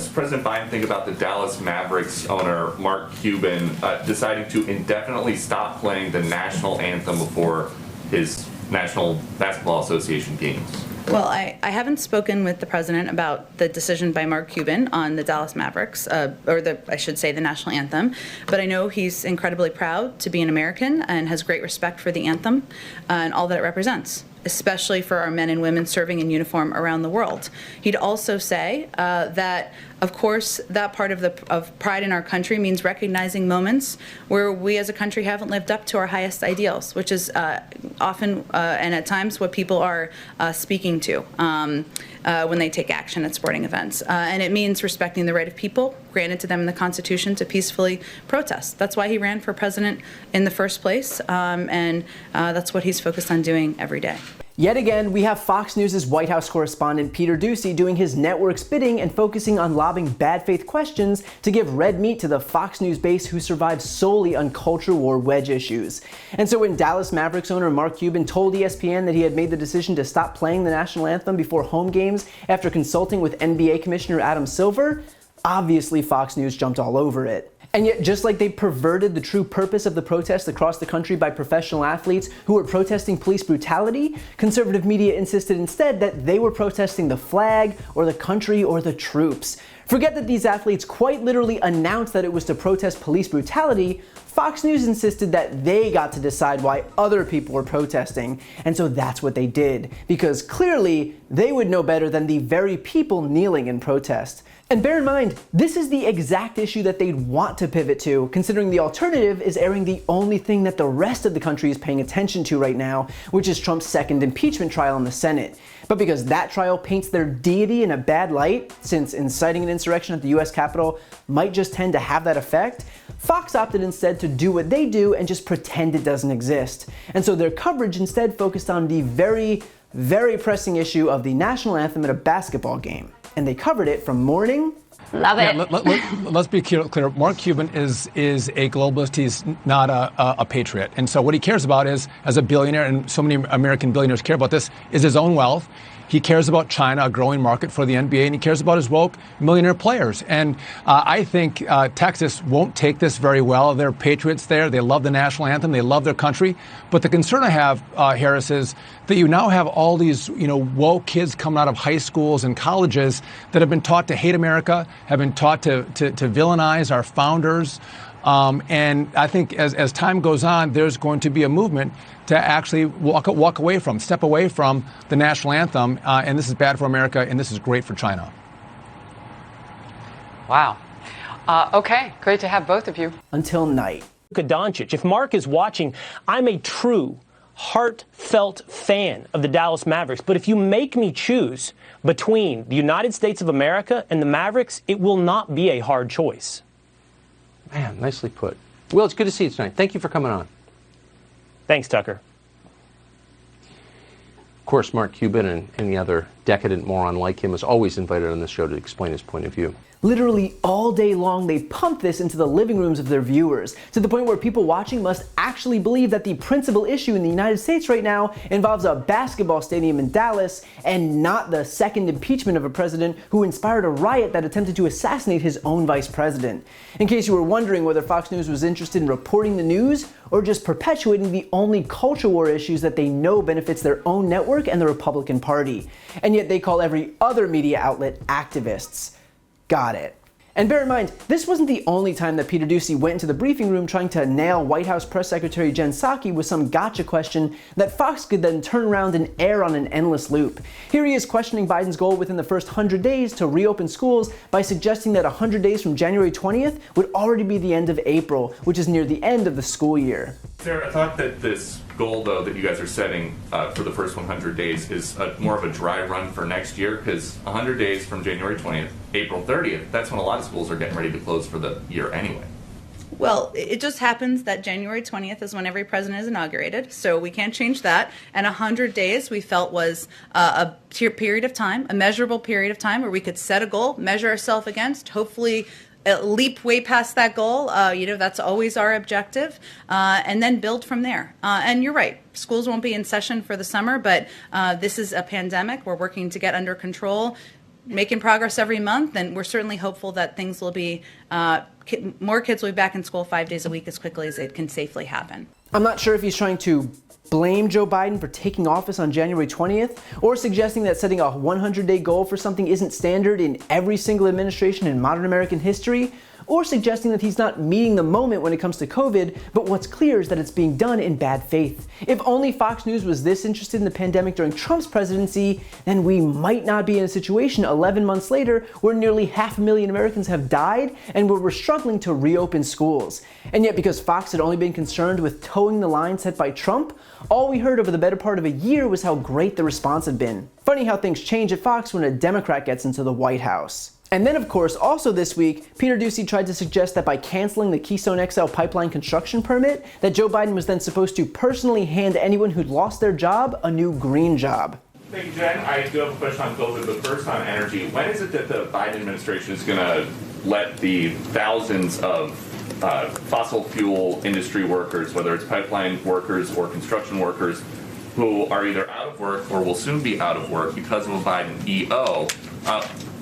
does President Biden think about the Dallas Mavericks owner, Mark Cuban, deciding to indefinitely stop playing the national anthem before his National Basketball Association games? Well, I haven't spoken with the president about the decision by Mark Cuban on the Dallas Mavericks, I should say the national anthem, but I know he's incredibly proud to be an American and has great respect for the anthem and all that it represents, especially for our men and women serving in uniform around the world. He'd also say that, of course, that part of pride in our country means recognizing moments where we as a country haven't lived up to our highest ideals, which is often and at times what people are speaking to when they take action at sporting events. And it means respecting the right of people granted to them in the Constitution to peacefully protest. That's why he ran for president in the first place, and that's what he's focused on doing every day. Yet again, we have Fox News' White House correspondent Peter Doocy doing his network's bidding and focusing on lobbing bad faith questions to give red meat to the Fox News base who survives solely on culture war wedge issues. And so when Dallas Mavericks owner Mark Cuban told ESPN that he had made the decision to stop playing the national anthem before home games after consulting with NBA Commissioner Adam Silver, obviously Fox News jumped all over it. And yet, just like they perverted the true purpose of the protests across the country by professional athletes who were protesting police brutality, conservative media insisted instead that they were protesting the flag or the country or the troops. Forget that these athletes quite literally announced that it was to protest police brutality. Fox News insisted that they got to decide why other people were protesting, and so that's what they did, because clearly they would know better than the very people kneeling in protest. And bear in mind, this is the exact issue that they'd want to pivot to, considering the alternative is airing the only thing that the rest of the country is paying attention to right now, which is Trump's second impeachment trial in the Senate. But because that trial paints their deity in a bad light, since inciting an insurrection at the US Capitol might just tend to have that effect, Fox opted instead to do what they do and just pretend it doesn't exist. And so their coverage instead focused on the very, very pressing issue of the national anthem at a basketball game. And they covered it from morning. Love it. Let's be clear. Mark Cuban is a globalist. He's not a patriot. And so what he cares about is, as a billionaire, and so many American billionaires care about this, is his own wealth. He cares about China, a growing market for the NBA, and he cares about his woke millionaire players. And I think Texas won't take this very well. They're patriots there. They love the national anthem. They love their country. But the concern I have, Harris, is that you now have all these, woke kids coming out of high schools and colleges that have been taught to hate America, have been taught to villainize our founders. And I think as time goes on, there's going to be a movement to actually step away from the national anthem. And this is bad for America, and this is great for China. Wow. Okay, great to have both of you. Until night. Luka Doncic. If Mark is watching, I'm a true, heartfelt fan of the Dallas Mavericks. But if you make me choose between the United States of America and the Mavericks, it will not be a hard choice. Man, nicely put. Will, it's good to see you tonight. Thank you for coming on. Thanks, Tucker. Of course, Mark Cuban and any other decadent moron like him is always invited on this show to explain his point of view. Literally all day long, they pump this into the living rooms of their viewers, to the point where people watching must actually believe that the principal issue in the United States right now involves a basketball stadium in Dallas and not the second impeachment of a president who inspired a riot that attempted to assassinate his own vice president. In case you were wondering whether Fox News was interested in reporting the news or just perpetuating the only culture war issues that they know benefits their own network and the Republican Party. And yet they call every other media outlet activists. Got it. And bear in mind, this wasn't the only time that Peter Doocy went into the briefing room trying to nail White House Press Secretary Jen Psaki with some gotcha question that Fox could then turn around and air on an endless loop. Here he is questioning Biden's goal within the first 100 days to reopen schools by suggesting that 100 days from January 20th would already be the end of April, which is near the end of the school year. Sarah, I thought that this goal, though, that you guys are setting for the first 100 days is more of a dry run for next year, because 100 days from January 20th, April 30th, that's when a lot of schools are getting ready to close for the year anyway. Well, it just happens that January 20th is when every president is inaugurated, so we can't change that. And 100 days we felt was a period of time, a measurable period of time where we could set a goal, measure ourselves against, hopefully leap way past that goal. That's always our objective, and then build from there. And you're right, schools won't be in session for the summer, but this is a pandemic we're working to get under control. making progress every month, and we're certainly hopeful that things will be, more kids will be back in school 5 days a week as quickly as it can safely happen. I'm not sure if he's trying to blame Joe Biden for taking office on January 20th, or suggesting that setting a 100-day goal for something isn't standard in every single administration in modern American history, or suggesting that he's not meeting the moment when it comes to COVID, but what's clear is that it's being done in bad faith. If only Fox News was this interested in the pandemic during Trump's presidency, then we might not be in a situation 11 months later where nearly 500,000 Americans have died and where we're struggling to reopen schools. And yet, because Fox had only been concerned with towing the line set by Trump, all we heard over the better part of a year was how great the response had been. Funny how things change at Fox when a Democrat gets into the White House. And then, of course, also this week, Peter Doocy tried to suggest that by canceling the Keystone XL pipeline construction permit, that Joe Biden was then supposed to personally hand anyone who'd lost their job a new green job. Thank you, Jen. I do have a question on COVID, but first on energy. When is it that the Biden administration is going to let the thousands of fossil fuel industry workers, whether it's pipeline workers or construction workers, who are either out of work or will soon be out of work because of a Biden EO,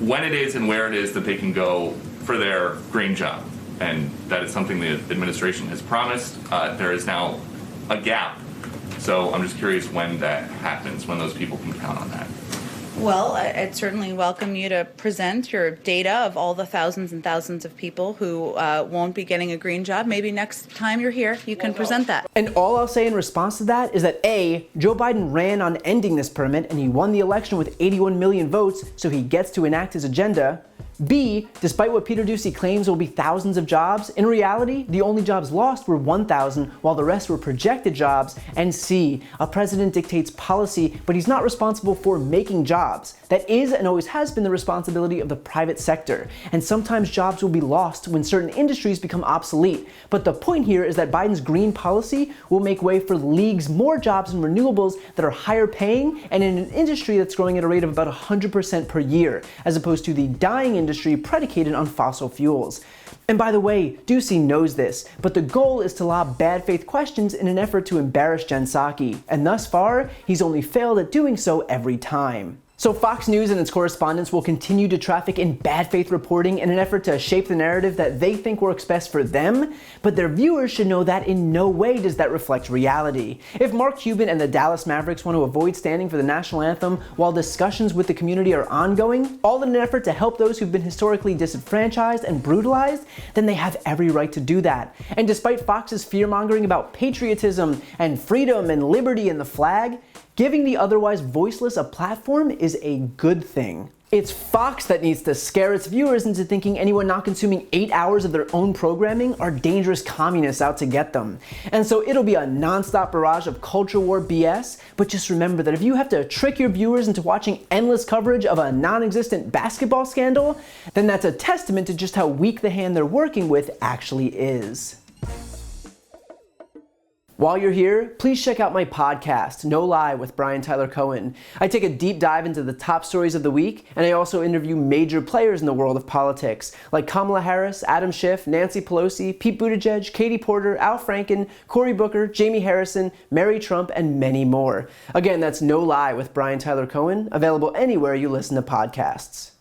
when it is and where it is that they can go for their green job? And that is something the administration has promised. There is now a gap. So I'm just curious when that happens, when those people can count on that. Well, I'd certainly welcome you to present your data of all the thousands and thousands of people who won't be getting a green job. Maybe next time you're here, you can present that. And all I'll say in response to that is that A, Joe Biden ran on ending this permit and he won the election with 81 million votes, so he gets to enact his agenda. B, despite what Peter Doocy claims will be thousands of jobs, in reality, the only jobs lost were 1,000, while the rest were projected jobs. And C, a president dictates policy, but he's not responsible for making jobs. That is and always has been the responsibility of the private sector. And sometimes jobs will be lost when certain industries become obsolete. But the point here is that Biden's green policy will make way for leagues more jobs in renewables that are higher paying and in an industry that's growing at a rate of about 100% per year, as opposed to the dying industry predicated on fossil fuels. And by the way, Doocy knows this, but the goal is to lob bad faith questions in an effort to embarrass Jen Psaki. And thus far, he's only failed at doing so every time. So Fox News and its correspondents will continue to traffic in bad faith reporting in an effort to shape the narrative that they think works best for them, but their viewers should know that in no way does that reflect reality. If Mark Cuban and the Dallas Mavericks want to avoid standing for the national anthem while discussions with the community are ongoing, all in an effort to help those who've been historically disenfranchised and brutalized, then they have every right to do that. And despite Fox's fear-mongering about patriotism and freedom and liberty and the flag, giving the otherwise voiceless a platform is a good thing. It's Fox that needs to scare its viewers into thinking anyone not consuming 8 hours of their own programming are dangerous communists out to get them. And so it'll be a non-stop barrage of culture war BS, but just remember that if you have to trick your viewers into watching endless coverage of a non-existent basketball scandal, then that's a testament to just how weak the hand they're working with actually is. While you're here, please check out my podcast, No Lie with Brian Tyler Cohen. I take a deep dive into the top stories of the week, and I also interview major players in the world of politics, like Kamala Harris, Adam Schiff, Nancy Pelosi, Pete Buttigieg, Katie Porter, Al Franken, Cory Booker, Jamie Harrison, Mary Trump, and many more. Again, that's No Lie with Brian Tyler Cohen, available anywhere you listen to podcasts.